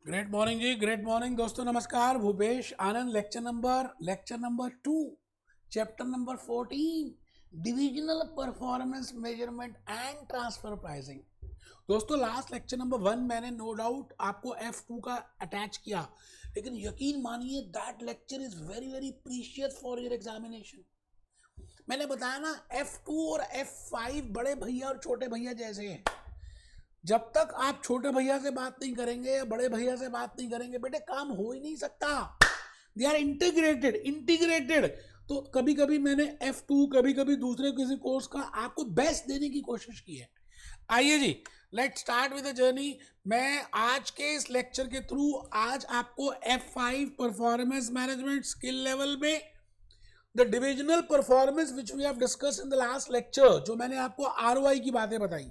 Great morning जी, great morning दोस्तों, नमस्कार। Bhupesh Anand, lecture number 2, chapter number 14, divisional performance measurement and transfer pricing. दोस्तों last lecture number 1 मैंने no doubt आपको F2 का अटैच किया, लेकिन यकीन मानिए that lecture is very very precious for your examination. मैंने बताया ना, F2 और F5 बड़े भैया और छोटे भैया जैसे हैं। जब तक आप छोटे भैया से बात नहीं करेंगे या बड़े भैया से बात नहीं करेंगे, बेटे काम हो ही नहीं सकता। They are integrated. तो कभी कभी मैंने F2, कभी कभी दूसरे किसी कोर्स का आपको बेस्ट देने की कोशिश की है। आइए जी, let's start with the journey. मैं आज के इस लेक्चर के थ्रू आज आपको F5 performance management skill level में the divisional performance which we have discuss in the last lecture, जो मैंने आपको ROI की बातें बताई,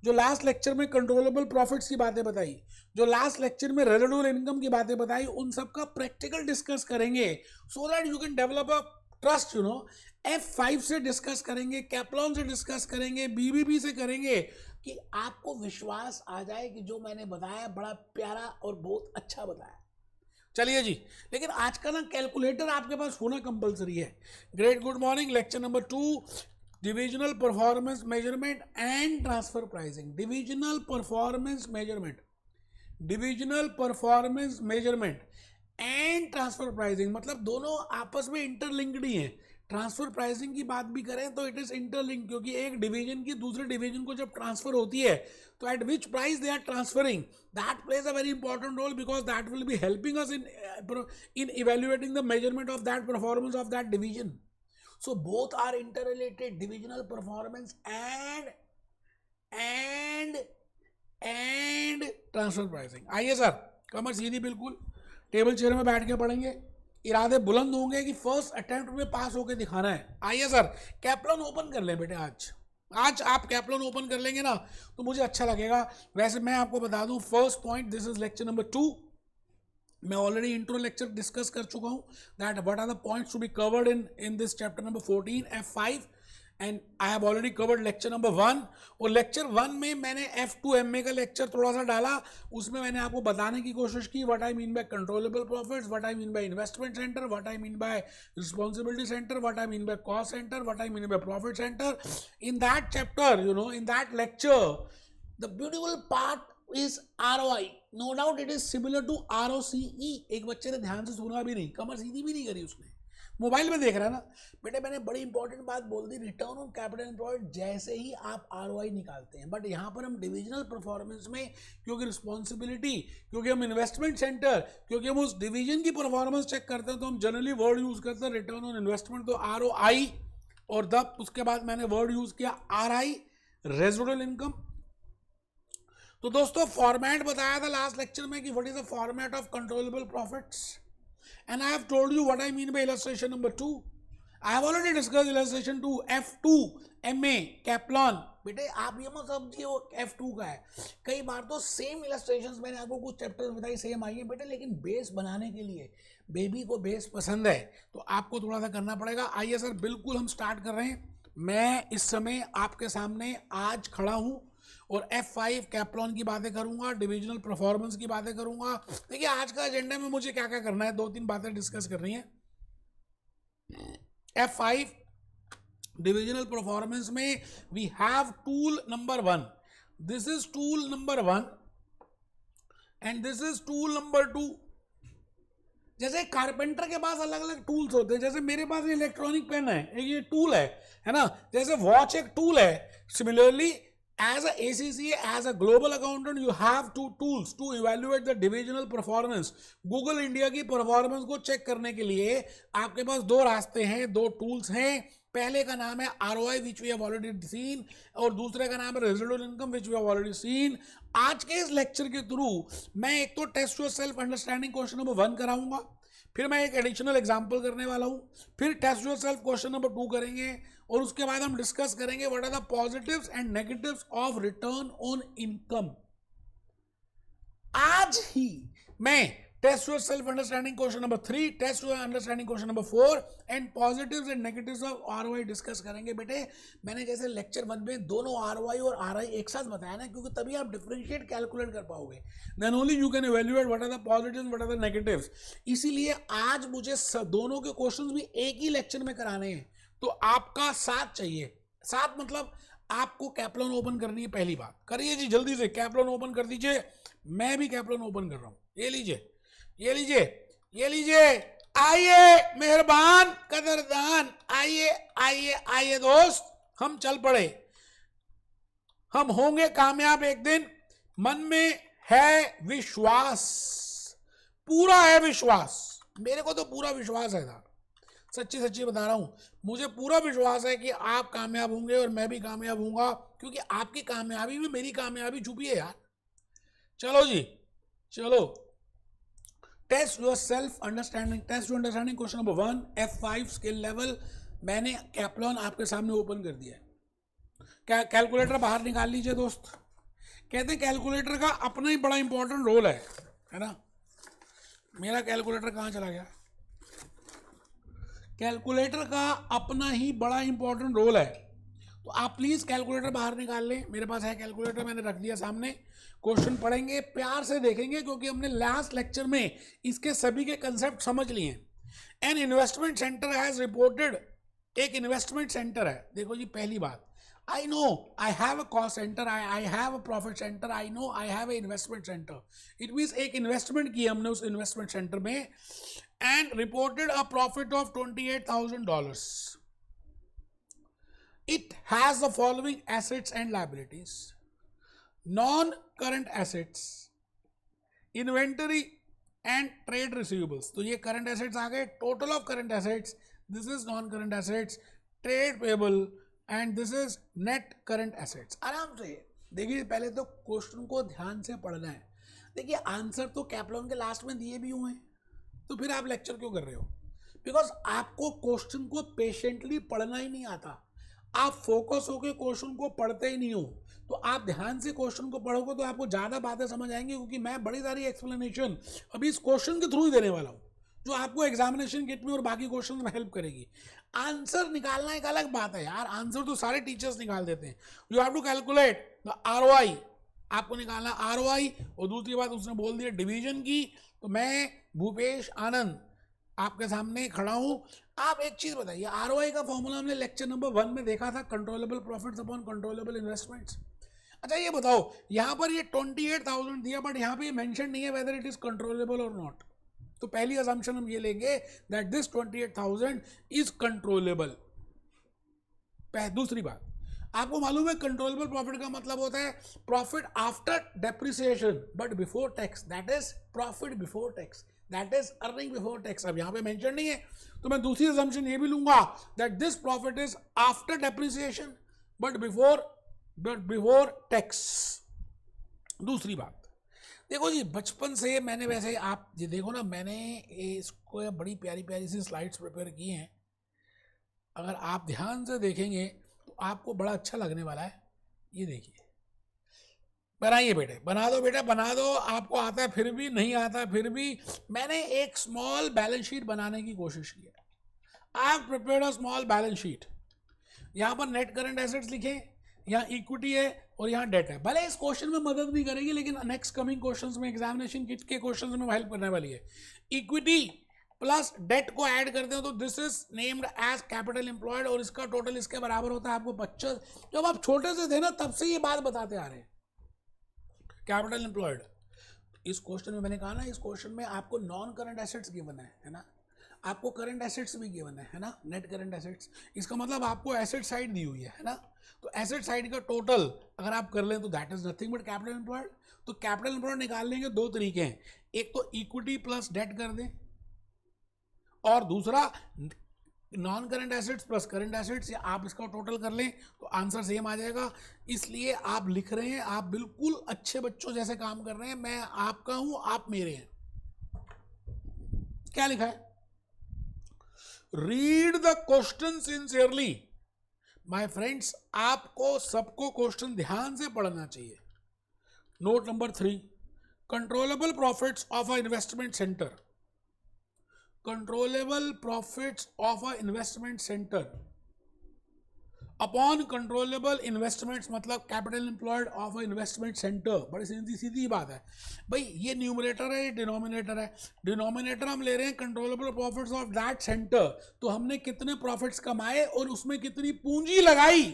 जो लास्ट लेक्चर में कंट्रोलेबल प्रॉफिट्स की बातें बताई, जो लास्ट लेक्चर में रेजिडुअल इनकम की बातें बताई, उन सब का प्रैक्टिकल डिस्कस करेंगे so that you can develop a trust. F5 से डिस्कस करेंगे, कैप्लॉन से डिस्कस करेंगे, BBB से करेंगे, कि आपको विश्वास आ जाए कि जो मैंने बताया बड़ा प्यारा और बहुत अच्छा बताया। चलिए जी, लेकिन आज का ना कैलकुलेटर आपके पास होना कंपलसरी है। Great good morning, lecture number 2, divisional performance measurement and transfer pricing. Divisional performance measurement and transfer pricing, मतलब दोनों आपस में इंटरलिंक्ड ही हैं। ट्रांसफर प्राइसिंग की बात भी करें तो इट इज इंटरलिंक, क्योंकि एक डिवीजन की दूसरे डिवीजन को जब ट्रांसफर होती है तो at which price they are transferring, that plays a very important role, because that will be helping us in evaluating the measurement of that performance of that division. So both are interrelated, divisional performance and transfer pricing. आइए sir, कमर सीधी बिल्कुल, table chair में बैठ के पढ़ेंगे, इरादे बुलंद होंगे कि फर्स्ट अटेम्प्ट में पास होके दिखाना है. आइए सर, कैप्लॉन ओपन कर लें बेटे। आज आप कैप्लॉन ओपन कर लेंगे ना तो मुझे अच्छा लगेगा। वैसे मैं आपको बता दूं, first point, this is lecture number 2, मैं ऑलरेडी इंट्रो लेक्चर डिस्कस कर चुका हूँ that what are the points to be covered in this chapter number 14 F5, and I have already covered lecture number 1। और लेक्चर 1 में मैंने F2 MA का lecture थोड़ा सा डाला, उसमें मैंने आपको बताने की कोशिश की what I mean by controllable profits, what I mean by investment centre, what I mean by responsibility centre, what I mean by cost centre, what I mean by profit centre. In that chapter, in that lecture, the beautiful part is ROI. No doubt it is similar to ROCE. एक बच्चे ने ध्यान से सुना भी नहीं, कमर सीधी भी नहीं करी उसने, मोबाइल में देख रहा है ना बेटे। मैंने बड़ी इंपॉर्टेंट बात बोल दी, रिटर्न ऑन कैपिटल एम्प्लॉयड जैसे ही आप ROI निकालते हैं, बट यहाँ पर हम डिविजनल परफॉर्मेंस में, क्योंकि रिस्पॉन्सिबिलिटी, क्योंकि हम इन्वेस्टमेंट सेंटर, क्योंकि हम उस डिवीजन की परफॉर्मेंस चेक करते हैं, तो हम जनरली वर्ड यूज करते हैं रिटर्न ऑन इन्वेस्टमेंट, तो ROI, और तब उसके बाद मैंने वर्ड यूज किया RI, रेजिडुअल इनकम। तो दोस्तों फॉर्मेट बताया था लास्ट लेक्चर में कि what is the format of controllable profits, and I have told you what I mean by illustration number 2. I have already discussed illustration 2, F2 MA कैप्लॉन। बेटे आप ये मत समझिए वो F2 का है, कई बार तो सेम इलस्ट्रेशंस मैंने आपको कुछ चैप्टर बताई सेम आई है बेटे, लेकिन बेस बनाने के लिए बेबी को बेस पसंद है तो आपको थोड़ा सा करना पड़ेगा. आइए सर, बिल्कुल हम स्टार्ट कर रहे हैं. मैं इस समय आपके सामने आज खड़ा हूँ और F5 कैप्लॉन की बातें करूंगा, डिविजनल परफॉर्मेंस की बातें करूंगा. देखिए आज का एजेंडा में मुझे क्या क्या करना है, 2-3 बातें डिस्कस करनी है. F5 डिविजनल परफॉर्मेंस में we have tool number 1, this is tool number 1 and this is tool number 2. जैसे कारपेंटर के पास अलग अलग टूल्स होते हैं, जैसे मेरे पास इलेक्ट्रॉनिक पेन है, ये टूल है ना, जैसे वॉच एक टूल है. Similarly as a ACCA, as a global accountant, you have two tools to evaluate the divisional performance. Google India की परफॉर्मेंस को चेक करने के लिए आपके पास 2 रास्ते हैं, 2 टूल्स हैं. पहले का नाम है ROI which we have already seen, और दूसरे का नाम है residual income which we have already seen. आज के इस लेक्चर के थ्रू मैं एक तो test yourself understanding question number 1 कराऊंगा, फिर मैं एक एडिशनल एग्जाम्पल करने वाला हूं, फिर test yourself question number 2 करेंगे, और उसके बाद हम डिस्कस करेंगे what are the positives and negatives of return on income. आज ही मैं test yourself understanding question number 3, test your understanding question number 4 and positives and negatives of ROI discuss करेंगे बेटे। मैंने जैसे लेक्चर 1 में दोनों आरओआई और आरआई एक साथ बताया ना, क्योंकि तभी आप डिफरेंशिएट कैलकुलेट कर पाओगे, then only you can evaluate what are the positives what are the negatives. इसीलिए आज मुझे दोनों के क्वेश्चंस भी एक ही लेक्चर में कराने हैं, तो आपका साथ चाहिए। साथ मतलब आपको कैप्लॉन ओपन करनी है, पहली बात करिए जी, जल्दी से कैप्लॉन ओपन कर दीजिए। मैं भी कैप्लॉन ओपन कर रहा हूं, ये लीजिए, ये लीजिए, ये लीजिए, आइए मेहरबान कदरदान, आइए आइए आइए दोस्त, हम चल पड़े, हम होंगे कामयाब एक दिन। मन में है विश्वास, पूरा है विश्वास, मेरे को तो पूरा विश्वास है था, सच्ची सच्ची बता रहा हूं, मुझे पूरा विश्वास है कि आप कामयाब होंगे और मैं भी कामयाब होऊंगा, क्योंकि आपकी कामयाबी में मेरी कामयाबी छुपी है यार। चलो जी, चलो, test yourself understanding, test your understanding question number 1 F5 skill level. मैंने कैप्लॉन आपके सामने ओपन कर दिया है। कैलकुलेटर बाहर निकाल लीजिए दोस्त। कहते हैं कैलकुलेटर का अपना ही बड़ा इंपॉर्टेंट रोल है ना। मेरा कैलकुलेटर कहाँ चला गया? कैलकुलेटर का अपना ही बड़ा इंपॉर्टेंट रोल है, तो आप प्लीज कैलकुलेटर बाहर निकाल लें। मेरे पास है कैलकुलेटर, मैंने रख दिया सामने। क्वेश्चन पढ़ेंगे, प्यार से देखेंगे, क्योंकि हमने लास्ट लेक्चर में इसके सभी के कंसेप्ट समझ लिए हैं। An investment centre has reported, एक इन्वेस्टमेंट सेंटर है। देखो जी, पहली बात, I know I have a cost centre, I have a profit centre, I know I have a investment centre. It means एक इन्वेस्टमेंट की हमने उस इन्वेस्टमेंट सेंटर में, and reported a profit of $28,000। It has the following assets and liabilities: non-current assets, inventory and trade receivables। तो ये current assets आ गए, total of current assets, this is non-current assets, trade payable, and this is net current assets। आराम से देखिए, पहले तो question को ध्यान से पढ़ना है। देखिए आंसर तो कैप्लॉन के लास्ट में दिए भी हुए हैं, तो फिर आप लेक्चर क्यों कर रहे हो? बिकॉज आपको क्वेश्चन को पेशेंटली पढ़ना ही नहीं आता, आप फोकस होकर क्वेश्चन को पढ़ते ही नहीं हो। तो आप ध्यान से क्वेश्चन को पढ़ोगे तो आपको ज़्यादा बातें समझ आएंगी, क्योंकि मैं बड़ी सारी एक्सप्लेनेशन अभी इस क्वेश्चन के थ्रू ही देने वाला हूँ, जो आपको एग्जामिनेशन किट में और बाकी क्वेश्चन में हेल्प करेगी। आंसर निकालना एक अलग बात है यार, आंसर तो सारे टीचर्स निकाल देते हैं। You have to calculate the ROI, आपको निकालना आरओआई। और दूसरी बात उसने बोल दिया डिवीजन की, तो मैं भूपेश आनंद आपके सामने खड़ा हूं। आप एक चीज बताइए, आरओआई का फॉर्मूला हमने लेक्चर नंबर 1 में देखा था, controllable profits upon controllable investments. अच्छा ये बताओ, यहां पर ये 28,000 दिया, बट यहां पे ये मेंशन नहीं है वेदर इट इज कंट्रोलेबल और नॉट। तो पहली अजम्पशन हम ये लेंगे दैट दिस 28,000 इज कंट्रोलेबल। दूसरी बात, आपको मालूम है कंट्रोलेबल प्रॉफिट का मतलब होता है profit after depreciation but before tax, that is profit before tax, that is earning before tax. अब यहां पे मेंशन नहीं है, तो मैं दूसरी असम्पशन ये भी लूंगा that this profit is after depreciation but before tax. दूसरी बात देखो जी, बचपन से मैंने, वैसे आप ये देखो ना, मैंने इसको बड़ी प्यारी प्यारी सी स्लाइड्स प्रिपेयर की हैं, अगर आप ध्यान से देखेंगे तो आपको बड़ा अच्छा लगने वाला है। ये देखिए, बनाइए बेटे, बना दो बेटा, बना दो। आपको आता है फिर भी, नहीं आता फिर भी। मैंने एक स्मॉल बैलेंस शीट बनाने की कोशिश की है। I have prepared a small balance sheet. यहाँ पर नेट करंट एसेट्स लिखे, यहाँ इक्विटी है और यहाँ डेट है। भले इस क्वेश्चन में मदद नहीं करेगी, लेकिन नेक्स्ट कमिंग क्वेश्चंस में, एग्जामिनेशन किट के क्वेश्चंस में हेल्प करने वाली है। इक्विटी प्लस डेट को ऐड करते हो तो this is named as capital employed, और इसका टोटल इसके बराबर होता है आपको 25। जब आप छोटे से थे ना, तब से ये बात बताते आ रहे हैं, कैपिटल एम्प्लॉयड। इस क्वेश्चन में मैंने कहा ना, इस क्वेश्चन में आपको नॉन करंट एसेट्स गिवन है ना, आपको करंट एसेट्स भी गिवन है ना, नेट करंट एसेट्स। इसका मतलब आपको एसेट साइड दी हुई है ना, तो एसेट साइड का टोटल अगर आप कर लें तो that is nothing but capital employed. तो कैपिटल एम्प्लॉयड निकालने के दो तरीके हैं, एक तो इक्विटी प्लस डेट कर दें, और दूसरा non current assets plus current assets, या आप इसका टोटल कर लें तो आंसर सेम आ जाएगा। इसलिए आप लिख रहे हैं, आप बिल्कुल अच्छे बच्चों जैसे काम कर रहे हैं। मैं आपका हूं, आप मेरे हैं। क्या लिखा है? Read the question sincerely. My friends, आपको सबको क्वेश्चन ध्यान से पढ़ना चाहिए। Note number 3, controllable profits of a investment centre, controllable profits of a investment centre upon controllable investments, मतलब capital employed of a investment centre. बड़ी सीधी सीधी बात है भाई, ये न्यूमरेटर है, ये डिनोमिनेटर है। डिनोमिनेटर हम ले रहे हैं controllable profits of that centre, तो हमने कितने प्रॉफिट्स कमाए और उसमें कितनी पूंजी लगाई,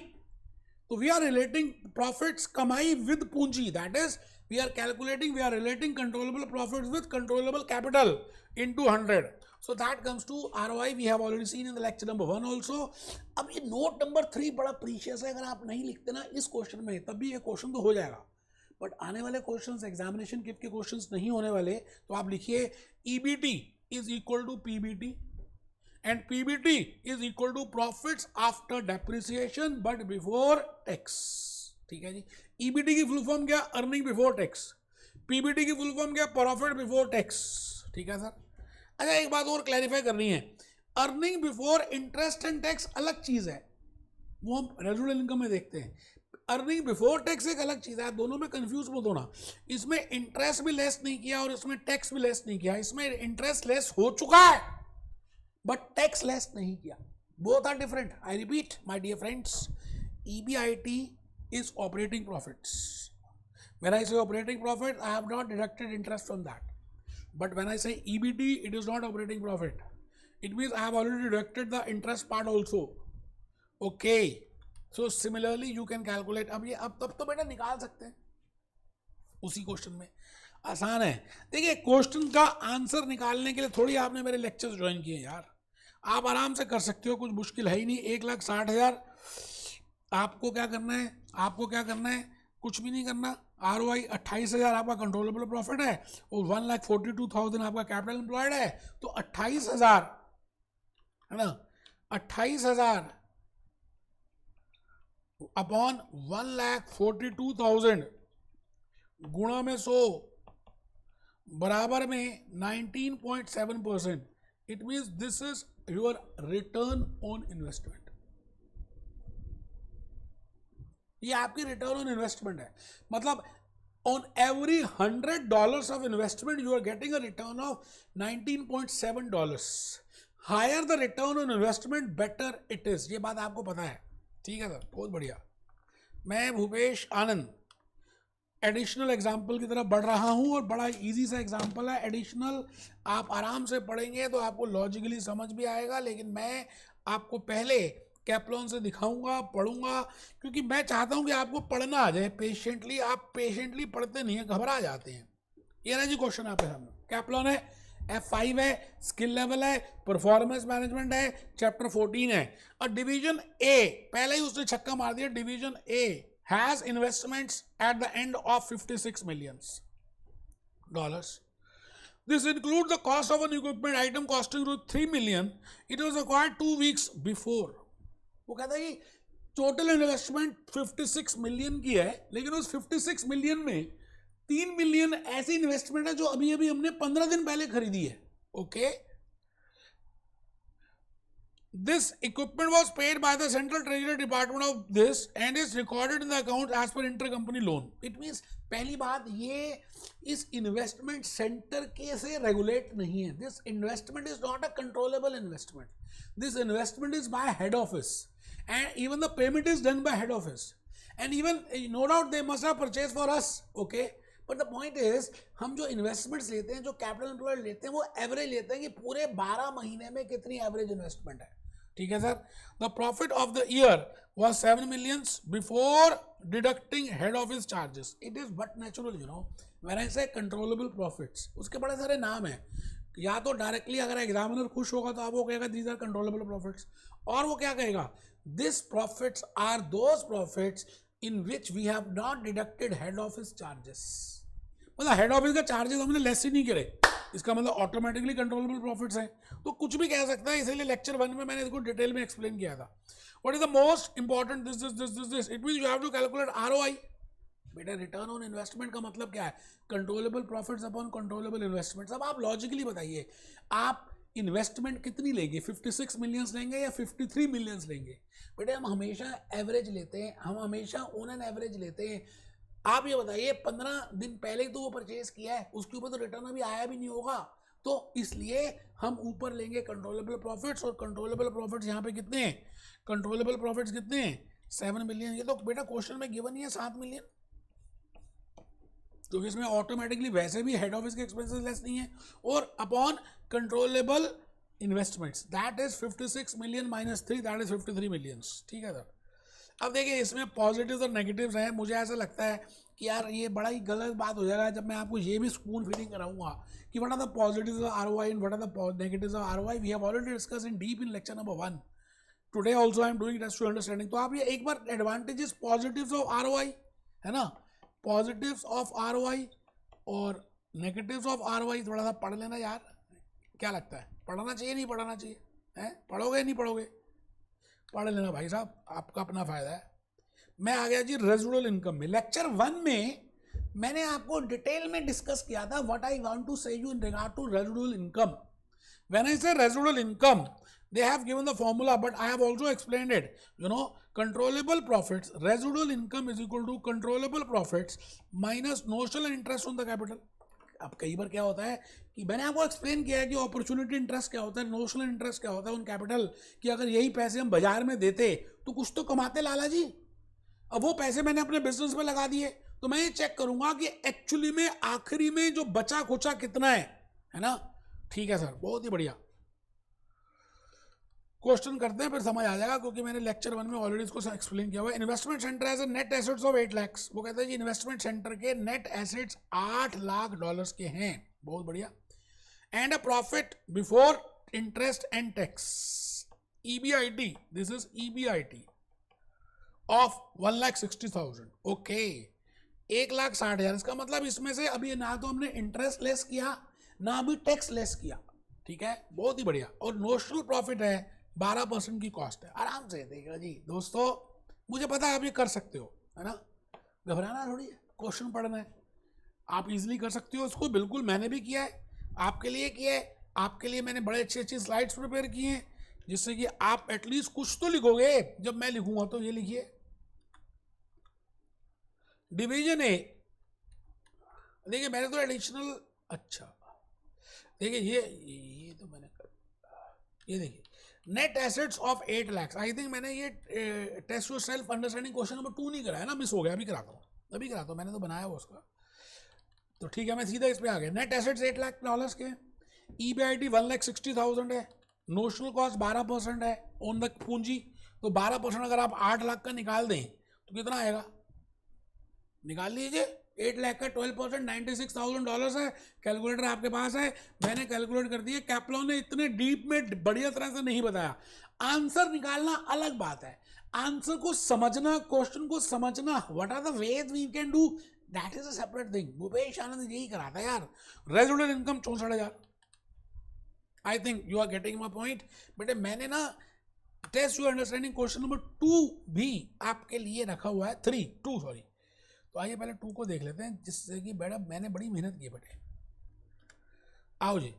तो वी आर रिलेटिंग प्रॉफिट्स कमाई विद पूंजी, that is we are calculating, we are relating controllable profits with controllable capital into 100. So that comes to ROI. We have already seen in the lecture number 1 also. अब ये note number 3 बड़ा precious है, अगर आप नहीं लिखते ना इस क्वेश्चन में तब भी ये क्वेश्चन तो हो जाएगा, बट आने वाले क्वेश्चंस एग्जामिनेशन किट के क्वेश्चंस नहीं होने वाले, तो आप लिखिए EBT is equal to PBT and PBT is equal to profits after depreciation but before tax. ठीक है जी, EBT की फुल फॉर्म क्या, अर्निंग बिफोर टैक्स, PBT की फुल फॉर्म क्या, प्रॉफिट बिफोर टैक्स। ठीक है सर। अच्छा, एक बात और क्लैरिफाई करनी है, earning before interest and tax अलग चीज है, वो हम रेजिडुअल इनकम में देखते हैं। अर्निंग बिफोर टैक्स एक अलग चीज है, दोनों में कंफ्यूज मत होना। इसमें इंटरेस्ट भी लेस नहीं किया और इसमें टैक्स भी लेस नहीं किया, इसमें इंटरेस्ट लेस हो चुका है बट टैक्स लेस नहीं किया, both are different. I repeat my dear friends, EBIT is operating profits. When I say operating profit, I have not deducted interest from that. But when I say EBT, it is not operating profit. It means I have already deducted the interest part also. Okay. So similarly, you can calculate. अब ये अब तो बेटा निकाल सकते हैं उसी question में, आसान है। देखिए, क्वेश्चन का आंसर निकालने के लिए थोड़ी आपने मेरे लेक्चर्स ज्वाइन किए यार, आप आराम से कर सकते हो, कुछ मुश्किल है ही नहीं। 1,60,000 आपको क्या करना है, आपको क्या करना है, कुछ भी नहीं करना। ROI 28,000 आपका कंट्रोलेबल प्रॉफिट है और 1,42,000 आपका कैपिटल एम्प्लॉयड है, तो 28,000 है ना, 28,000 अपॉन 1,42,000 गुणा में 100 बराबर में 19.7%. It means this is your return on investment. ये आपकी रिटर्न ऑन इन्वेस्टमेंट है, मतलब on every $100 of investment you are getting a return of $19.7. Higher the return on investment better it is, ये बात आपको पता है। ठीक है सर, बहुत बढ़िया। मैं भूपेश आनंद एडिशनल एग्जाम्पल की तरफ बढ़ रहा हूँ और बड़ा इजी सा एग्जाम्पल है एडिशनल, आप आराम से पढ़ेंगे तो आपको लॉजिकली समझ भी आएगा, लेकिन मैं आपको पहले कैप्लॉन से दिखाऊंगा, पढ़ूंगा, क्योंकि मैं चाहता हूं कि आपको पढ़ना आ जाए पेशेंटली। आप पेशेंटली पढ़ते नहीं है, घबरा जाते हैं। ये ना जी क्वेश्चन आपके सामने, कैप्लॉन है, F5 है, स्किल लेवल है, परफॉर्मेंस मैनेजमेंट है, चैप्टर 14 है। और डिवीजन ए, पहले ही उसने छक्का मार दिया, division A has investments at the end of $56 million. This includes the cost of an equipment item costing $3 million. It was acquired 2 weeks before. वो कहता है कि टोटल इन्वेस्टमेंट 56 मिलियन की है, लेकिन उस 56 मिलियन में 3 मिलियन ऐसी इन्वेस्टमेंट है जो अभी अभी हमने 15 दिन पहले खरीदी है। Okay, this equipment was paid by the central treasury department of this and is recorded in the account as per inter company loan. It means पहली बात, ये इस इन्वेस्टमेंट सेंटर के से रेगुलेट नहीं है। This investment is not a controllable investment, this investment is by head office and even the payment is done by head office, and even no doubt they must have purchased for us. Okay, but the point is, हम जो investments लेते हैं, जो capital employed लेते हैं, वो average लेते हैं कि पूरे 12 महीने में कितनी एवरेज इन्वेस्टमेंट है। ठीक है sir. The profit of the year was 7 million before deducting head office charges. It is but natural, you know, when I say controllable profits, उसके बड़े सारे नाम हैं। या तो डायरेक्टली अगर एग्जामिनर खुश होगा तो आप वो कहेगा दीज आर कंट्रोलेबल प्रॉफिट्स, और वो क्या कहेगा, this profits are those profits in which we have not deducted head office charges. मतलब हेड ऑफिस का चार्जेस हमने लेस ही नहीं करे, इसका मतलब ऑटोमेटिकली कंट्रोलेबल प्रॉफिट्स है। तो कुछ भी कह सकता है, इसीलिए लेक्चर 1 में मैंने इसको डिटेल में एक्सप्लेन किया था। What is the most important, this it means you have to calculate ROI। बेटा, रिटर्न ऑन इन्वेस्टमेंट का मतलब क्या है, controllable profits upon controllable investments. अब आप लॉजिकली बताइए, आप इन्वेस्टमेंट कितनी लेंगे, 56 मिलियंस लेंगे या 53 मिलियंस लेंगे? बेटे, हम हमेशा एवरेज लेते हैं, हम हमेशा ऑन एन एवरेज लेते हैं। आप ये बताइए 15 दिन पहले ही तो वो परचेज किया है, उसके ऊपर तो रिटर्न अभी आया भी नहीं होगा, तो इसलिए हम ऊपर लेंगे कंट्रोलेबल प्रॉफिट्स, और कंट्रोलेबल प्रॉफिट्स यहाँ पे कितने हैं, कंट्रोलेबल प्रॉफिट्स कितने हैं 7 मिलियन। ये तो बेटा क्वेश्चन में गिवन ही है 7 मिलियन, क्योंकि इसमें ऑटोमेटिकली वैसे भी हेड ऑफिस के एक्सपेंसेस लेस नहीं है, और upon controllable investments that is 56 million minus 3 that is 53 millions. ठीक है सर। अब देखिए इसमें पॉजिटिव्स और नेगेटिव्स हैं, मुझे ऐसा लगता है कि यार ये बड़ा ही गलत बात हो जाएगा जब मैं आपको ये भी स्पून फीडिंग कराऊंगा कि what are the positives of ROI and what are the negatives of ROI. We have already discuss in deep in lecture number 1। Today also I am doing test to understanding. तो आप ये एक बार advantages positives of ROI है ना, positives of ROI और negatives of ROI थोड़ा सा पढ़ लेना यार। क्या लगता है, पढ़ना चाहिए नहीं पढ़ना चाहिए, हैं पढ़ोगे नहीं पढ़ोगे, पढ़ लेना भाई साहब, आपका अपना फायदा है। मैं आ गया जी रेजिडुअल इनकम में। लेक्चर 1 में मैंने आपको डिटेल में डिस्कस किया था what I want to say you in regard to residual income. When I say residual income they have given the formula, but I have also explained it. You know, controllable profits, residual income is equal to controllable profits minus notional interest on the capital. अब कई बार क्या होता है कि मैंने आपको explain किया है कि अपॉर्चुनिटी इंटरेस्ट क्या होता है, नोशनल इंटरेस्ट क्या होता है उन कैपिटल, कि अगर यही पैसे हम बाजार में देते तो कुछ तो कमाते लाला जी। अब वो पैसे मैंने अपने बिजनेस में लगा दिए, तो मैं ये चेक करूंगा कि एक्चुअली में आखिरी में जो बचा खुचा कितना है ना। ठीक है सर, बहुत ही बढ़िया। क्वेश्चन करते हैं फिर समझ आ जाएगा, क्योंकि मैंने लेक्चर 1 में ऑलरेडी इसको एक्सप्लेन किया हुआ है। Investment center as a net assets of 8 lakh. वो कहते हैं जी इन्वेस्टमेंट सेंटर के नेट एसेट्स $8 लाख के हैं। बहुत बढ़िया। And a profit before interest and tax EBIT, this is EBIT of 1,60,000। Okay, 1,60,000। इसका मतलब इसमें से अभी ना तो हमने इंटरेस्ट लेस किया ना अभी टैक्स लेस किया। ठीक है, बहुत ही बढ़िया। और नोशनल प्रॉफिट है 12% की कॉस्ट है। आराम से देखिएगा जी दोस्तों, मुझे पता है आप ये कर सकते हो, है ना, घबराना थोड़ी है, क्वेश्चन पढ़ना है, आप इजीली कर सकते हो इसको। बिल्कुल मैंने भी किया है, आपके लिए किया है, आपके लिए मैंने बड़े अच्छी अच्छी स्लाइड्स प्रिपेयर किए हैं, जिससे कि आप एटलीस्ट कुछ तो लिखोगे। जब मैं लिखूंगा तो ये लिखिए, डिवीजन ए। देखिए मैंने तो एडिशनल, अच्छा देखिए ये तो मैंने ये देखिए net assets of 8 lakh. I think मैंने ये test yourself understanding question number 2 नहीं कराया ना, मिस हो गया। अभी कराता हूँ, अभी कराता हूँ, मैंने तो बनाया हुआ उसका। तो ठीक है, मैं सीधा इस पे आ गया। नेट एसेट्स $8 लाख के, EBIT 1,60,000 है, नोशनल कॉस्ट 12% है ऑन द पूंजी। तो 12% अगर आप 8 लाख का निकाल दें तो कितना आएगा, निकाल लीजिए। 8 लाख का 12% $96,000 है। कैलकुलेटर आपके पास है, मैंने कैलकुलेट कर दिए। कैप्लॉन ने इतने डीप में बढ़िया तरह से नहीं बताया। आंसर निकालना अलग बात है, आंसर को समझना, क्वेश्चन को समझना, what are the ways we can do, that is a separate thing. Bhupesh Anand यही कराता यार। Residual income 64,000। I think you are getting my point. बेटे मैंने ना test you understanding question number 2 भी आपके लिए रखा हुआ है, 2 सॉरी। तो आइए पहले 2 को देख लेते हैं, जिससे कि बेटा मैंने बड़ी मेहनत की बेटे। आओ जी,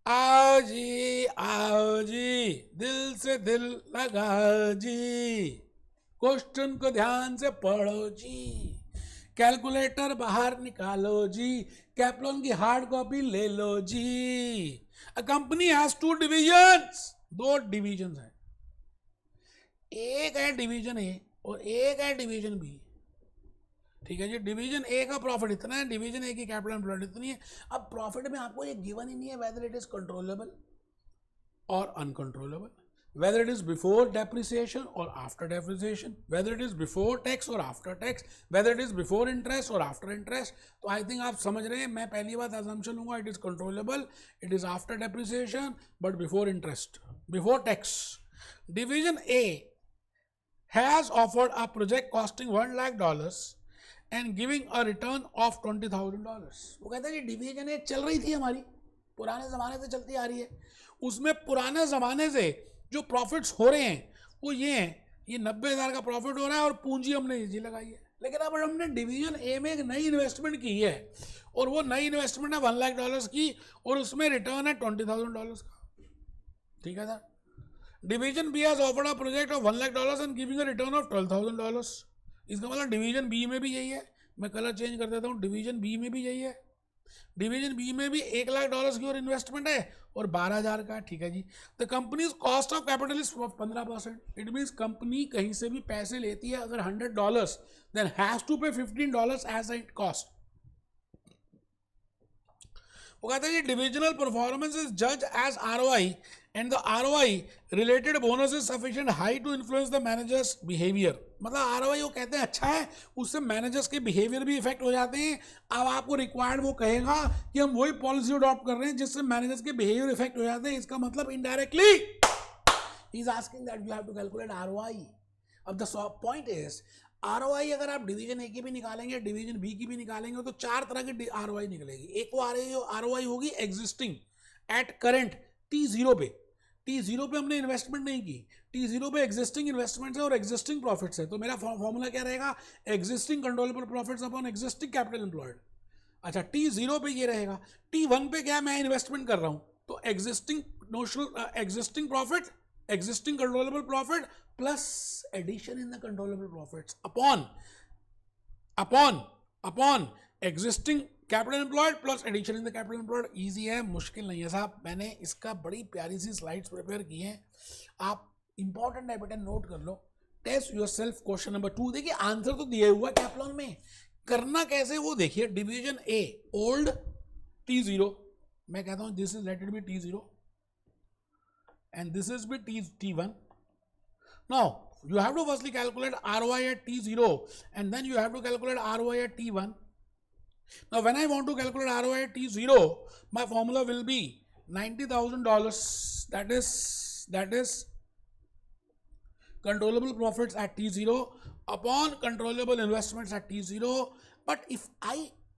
आओ जी, आओ जी, दिल से दिल लगा जी, क्वेश्चन को ध्यान से पढ़ो जी, कैलकुलेटर बाहर निकालो जी, कैप्लॉन की हार्ड कॉपी ले लो जी। A company has 2 divisions, 2 division है, एक है डिवीजन ए और एक है डिवीजन बी। ठीक है जी, डिवीजन ए का प्रॉफिट इतना है, डिवीजन ए की कैपिटल एम्प्लॉयड इतनी है। अब प्रॉफिट में आपको ये गिवन ही नहीं है वेदर इट इज कंट्रोलेबल और uncontrollable, whether it is before depreciation or after depreciation, whether it is before tax or after tax, whether it is before interest or after interest. तो I think आप समझ रहे हैं। मैं पहली बात assumption लूंगा, it is controllable, it is after depreciation but before interest, before tax. Division A has offered a project costing $1 lakh and giving a return of $20,000. वो कहता है कि डिवीजन ए चल रही थी हमारी, पुराने ज़माने से चलती आ रही है, उसमें पुराने ज़माने से जो प्रॉफिट्स हो रहे हैं वो ये हैं, ये 90,000 का प्रॉफिट हो रहा है और पूंजी हमने इजी लगाई है। लेकिन अब हमने डिवीजन ए में एक नई इन्वेस्टमेंट की है और वो नई इन्वेस्टमेंट है $1 लाख की और उसमें रिटर्न है $20,000 का। ठीक है sir. Division B has offered a project of $1 lakh and giving a return of $12,000। इसका मतलब डिवीजन बी में भी यही है, मैं कलर चेंज कर देता हूँ, डिवीजन बी में भी यही है, डिवीजन बी में भी $1,00,000 की और इन्वेस्टमेंट है और 12,000 का, ठीक है जी। The company's cost of capital is 15%। It means company कहीं से भी पैसे लेती है अगर $100 देन हैज टू पे $15 एज इट कॉस्ट। वो कहते हैं डिविजनल परफॉर्मेंस इज जज as ROI and the ROI related bonus is sufficient high to influence the managers behaviour. मतलब ROI वो कहते हैं अच्छा है, उससे मैनेजर्स के बिहेवियर भी इफेक्ट हो जाते हैं। अब आपको रिक्वायर्ड वो कहेगा कि हम वही पॉलिसी अडॉप्ट कर रहे हैं जिससे मैनेजर्स के बिहेवियर इफेक्ट हो जाते हैं। इसका मतलब indirectly he is asking that you have to calculate ROI। अब द पॉइंट इज ROI अगर आप डिवीजन ए की भी निकालेंगे, डिवीजन बी की भी निकालेंगे तो 4 तरह की ROI निकलेगी। एक वो ROI होगी एग्जिस्टिंग एट करंट T0 पे। T0 पे हमने इन्वेस्टमेंट नहीं की, T0 पे एग्जिस्टिंग इन्वेस्टमेंट्स है और एग्जिस्टिंग प्रॉफिट्स है। तो मेरा फॉर्मूला क्या रहेगा, existing controllable profits upon existing capital employed. अच्छा, T0 पे ये रहेगा। T1 पे क्या मैं इन्वेस्टमेंट कर रहा हूँ, तो existing notional existing profit, existing controllable profit plus addition in the controllable profits upon existing capital employed plus addition in the capital employed. Easy है, मुश्किल नहीं है साहब। मैंने इसका बड़ी प्यारी सी स्लाइड्स प्रिपेयर की हैं, आप इंपॉर्टेंट है बेटा, नोट कर लो। Test yourself question number 2। देखिए आंसर तो दिया हुआ है कैप्लॉन में, करना कैसे वो देखिए। डिवीजन ए ओल्ड T0, मैं कहता हूं this is let it be T0 and this is be T1। Now you have to firstly calculate ROI at T0 and then you have to calculate ROI at T1. Now when I want to calculate ROI at T0, my formula will be $90,000, that is controllable profits at T0 upon controllable investments at T0. But if I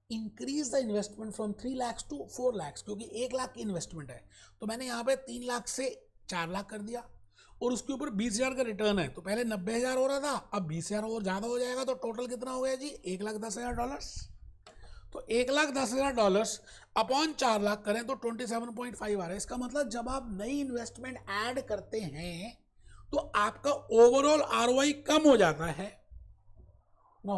increase the investment from 3 lakhs to 4 lakhs, क्योंकि 1 लाख की investment है तो मैंने यहाँ पे 3 लाख से 4 लाख कर दिया और उसके ऊपर 20,000 का रिटर्न है, तो पहले 90,000 हो रहा था, अब 20,000 और ज़्यादा हो जाएगा, तो टोटल कितना हो गया जी, $1,10,000। तो $1,10,000 अपॉन 4 लाख करें तो 27.5 आ रहा है। इसका मतलब जब आप नई इन्वेस्टमेंट ऐड करते हैं तो आपका ओवरऑल ROI कम हो जाता है। No,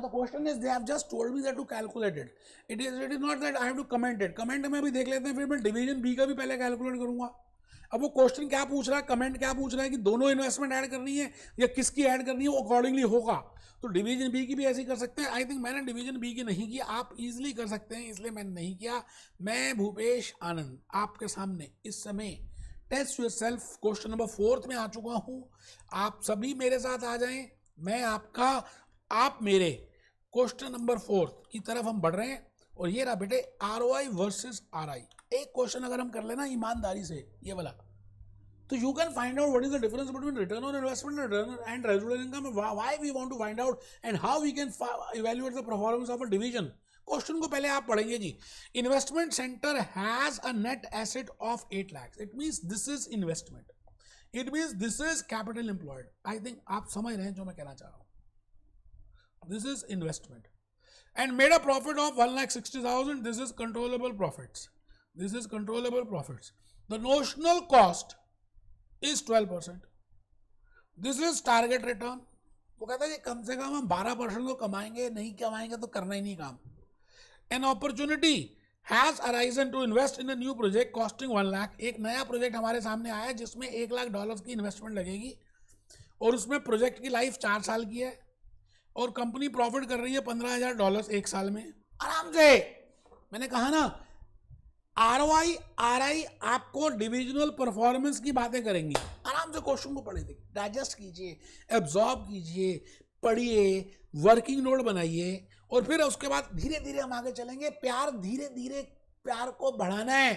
the question is they have just told me that to calculate it. It is not that I have to comment it. Comment में भी देख लेते हैं, फिर मैं डिवीजन बी का भी पहले कैलकुलेट करूंगा। अब वो क्वेश्चन क्या पूछ रहा है, कमेंट क्या पूछ रहा है कि दोनों इन्वेस्टमेंट ऐड करनी है या किसकी ऐड करनी है, वो अकॉर्डिंगली होगा। तो डिवीजन बी की भी ऐसे ही कर सकते हैं। आई थिंक मैंने डिवीजन बी की नहीं की, आप इजीली कर सकते हैं, इसलिए मैंने नहीं किया। मैं भूपेश आनंद आपके सामने इस समय टेस्ट योरसेल्फ क्वेश्चन नंबर 4 में आ चुका हूँ। आप सभी मेरे साथ आ जाएं, मैं आपका, आप मेरे क्वेश्चन नंबर 4 की तरफ हम बढ़ रहे हैं। और ये रहा बेटे ROI वर्सेस RI। एक क्वेश्चन अगर हम कर लेना ईमानदारी से ये वाला, तो you can find out what is the difference between return on investment and residual income, why we want to find out and how we can evaluate the performance of a division. Question को पहले आप पढ़ेंगे जी। Investment centre has a net asset of 8 lakhs। It means this is investment, it means this is capital employed. I think आप समझ रहे हैं जो मैं कहना चाह रहा हूं। This is investment and made a profit of 1,60,000. This is controllable profits. This is controllable profits. The notional cost is 12%. This is target return. वो कहता है कि कम से कम हम 12% तो कमाएंगे, नहीं कमाएंगे तो करना ही नहीं काम। An opportunity has arisen to invest in a new project costing 1 lakh. एक नया प्रोजेक्ट हमारे सामने आया जिसमें $1,00,000 की इन्वेस्टमेंट लगेगी और उसमें प्रोजेक्ट की लाइफ 4 साल की है और कंपनी प्रॉफिट कर रही है $15,000 एक साल में आराम से। मैंने कहा ना ROI RI आपको डिविजनल परफॉर्मेंस की बातें करेंगी। आराम से क्वेश्चन को पढ़े, डाइजेस्ट कीजिए, एब्जॉर्ब कीजिए, पढ़िए, वर्किंग नोट बनाइए और फिर उसके बाद धीरे धीरे हम आगे चलेंगे। प्यार धीरे धीरे, प्यार को बढ़ाना है,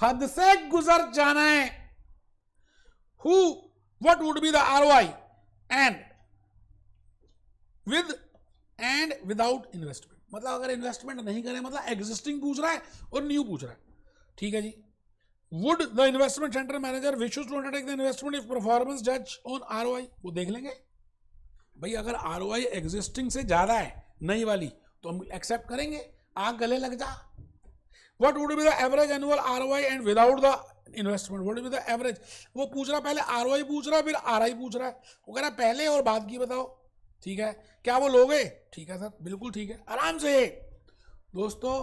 हद से गुजर जाना है। What would be the ROI and with and without investment. मतलब अगर इन्वेस्टमेंट नहीं करें, मतलब एग्जिस्टिंग पूछ रहा है और न्यू पूछ रहा है, ठीक है जी। Would the investment centre manager wishes to undertake the investment if performance जज ऑन ROI। वो देख लेंगे भाई, अगर ROI एग्जिस्टिंग से ज्यादा है नई वाली तो हम एक्सेप्ट करेंगे, आग गले लग जा। What would be the average annual ROI and without the investment, what would be the average. वो पूछ रहा, पहले ROI पूछ रहा है फिर RI पूछ रहा है। वो कह रहा पहले और बाद की बताओ। ठीक है, क्या वो लोगे? ठीक है सर, बिल्कुल ठीक है, आराम से। दोस्तों,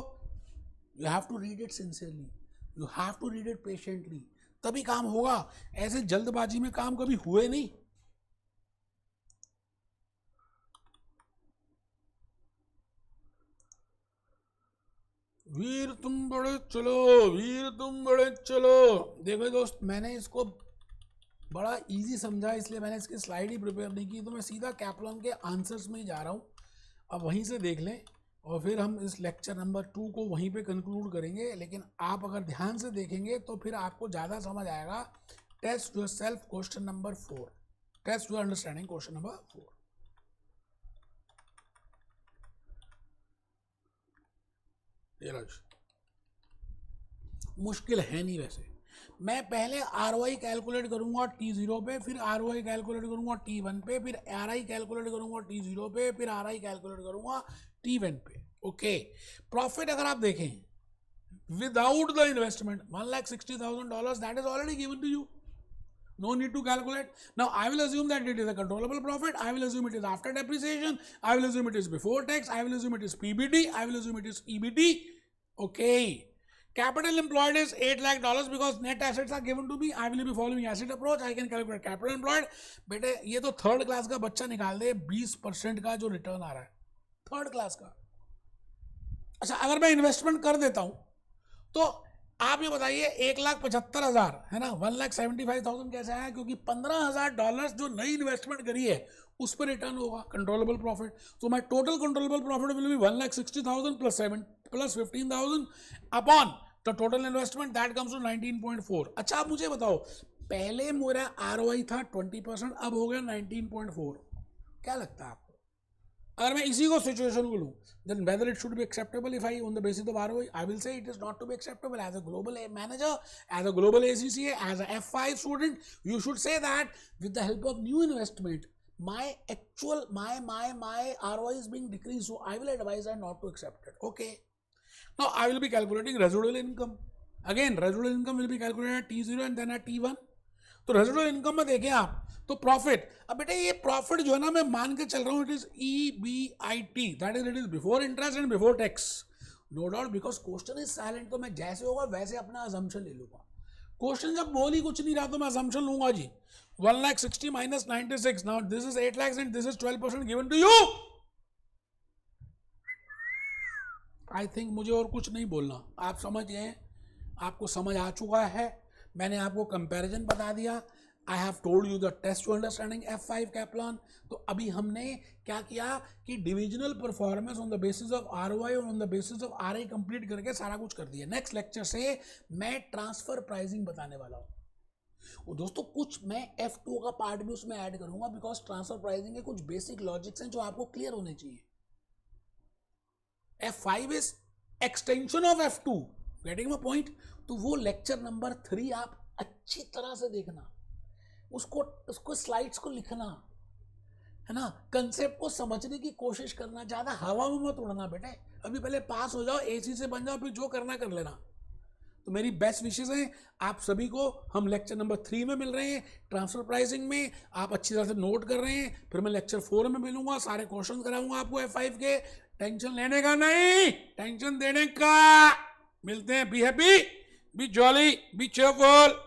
you have to read it sincerely, you have to read it patiently, तभी काम होगा। ऐसे जल्दबाजी में काम कभी हुए नहीं। वीर तुम बड़े चलो, वीर तुम बड़े चलो। देखो दोस्त, मैंने इसको बड़ा इजी समझा, इसलिए मैंने इसकी स्लाइड ही प्रिपेयर नहीं की, तो मैं सीधा कैप्लॉन के आंसर्स में ही जा रहा हूँ। अब वहीं से देख लें और फिर हम इस लेक्चर नंबर 2 को वहीं पे कंक्लूड करेंगे। लेकिन आप अगर ध्यान से देखेंगे तो फिर आपको ज़्यादा समझ आएगा। Test yourself question number 4, test your understanding question number 4। मुश्किल है नहीं वैसे। मैं पहले ROI कैलकुलेट करूंगा T0 पे, फिर ROI कैलकुलेट करूंगा T1 पे, फिर RI कैलकुलेट करूंगा T0 पे, फिर RI कैलकुलेट करूंगा T1 पे। ओके, प्रॉफिट अगर आप देखें without the investment $1,60,000, that is already given to you, no need to calculate. Now I will assume that it is a controllable profit, I will assume it is after depreciation, I will assume it is before tax, I will assume it is PBT, I will assume it is EBT. Okay, capital employed is $8 lakh because net assets are given to me. I will be following asset approach, I can calculate capital employed. बेटे ये तो third class का बच्चा निकाल दे 20% का जो return आ रहा है थर्ड क्लास का। अच्छा, अगर मैं इन्वेस्टमेंट कर देता हूं तो आप ये बताइए, 1,75,000 है ना, 1,75,000 कैसे आया? क्योंकि $15,000 जो नई इन्वेस्टमेंट करी है उस पर रिटर्न होगा, कंट्रोलेबल प्रॉफिट। तो my total controllable profit will be 1,60,000 plus 15,000 upon the total investment, that comes to 19.4। अच्छा, आप मुझे बताओ, पहले मेरा ROI था 20%, अब हो गया 19.4, क्या लगता है आपको? अगर मैं इसी को सिचुएशन को लूँ, then whether it should be acceptable if I on the basis of ROI, I will say it is not to be acceptable. As a global manager, as a global ACCA, as a F5 student, you should say that with the help of new investment, my actual my ROI is being decreased, so I will advise her not to accept it. Okay. Now I will be calculating residual income. Again, residual income will be calculated at T0 and then at T1. तो residual income में देखें आप तो profit, अब बेटे ये profit जो है ना, मैं मान के चल रहा हूँ it is EBIT, that is it is before interest and before tax, no doubt, because question is silent, तो मैं जैसे होगा वैसे अपना अजम्पशन ले लूंगा। क्वेश्चन जब बोल ही कुछ नहीं रहा तो मैं अजम्पशन लूंगा जी, 1,60,000 minus 96, now this is 8 lakhs and this is 12% given to you. I think मुझे और कुछ नहीं बोलना, आप समझ गए, आपको समझ आ चुका है। मैंने आपको कंपैरिजन बता दिया। I have told you the test to understanding F5 Kaplan. तो अभी हमने क्या किया कि divisional performance on the basis of ROI और on the basis of RI complete करके सारा कुछ कर दिया। नेक्स्ट लेक्चर से मैं ट्रांसफर प्राइसिंग बताने वाला हूँ। और दोस्तों, कुछ मैं F2 का पार्ट भी उसमें ऐड करूंगा, बिकॉज ट्रांसफर प्राइसिंग के कुछ बेसिक लॉजिक्स हैं जो आपको क्लियर होने चाहिए। F5 is extension of F2, getting my point. तो वो लेक्चर नंबर 3 आप अच्छी तरह से देखना, उसको स्लाइड्स को लिखना, है ना, कंसेप्ट को समझने की कोशिश करना, ज़्यादा हवा में मत उड़ना बेटे। अभी पहले पास हो जाओ, AC से बन जाओ, फिर जो करना कर लेना। तो मेरी बेस्ट विशेष हैं आप सभी को। हम लेक्चर नंबर 3 में मिल रहे हैं, ट्रांसफर प्राइसिंग में आप अच्छी तरह से नोट कर रहे हैं। फिर मैं लेक्चर 4 में मिलूंगा, सारे क्वेश्चन कराऊंगा आपको F5 के। टेंशन लेने का नहीं, टेंशन देने का। मिलते हैं। Be happy, B jolly, B cheerful.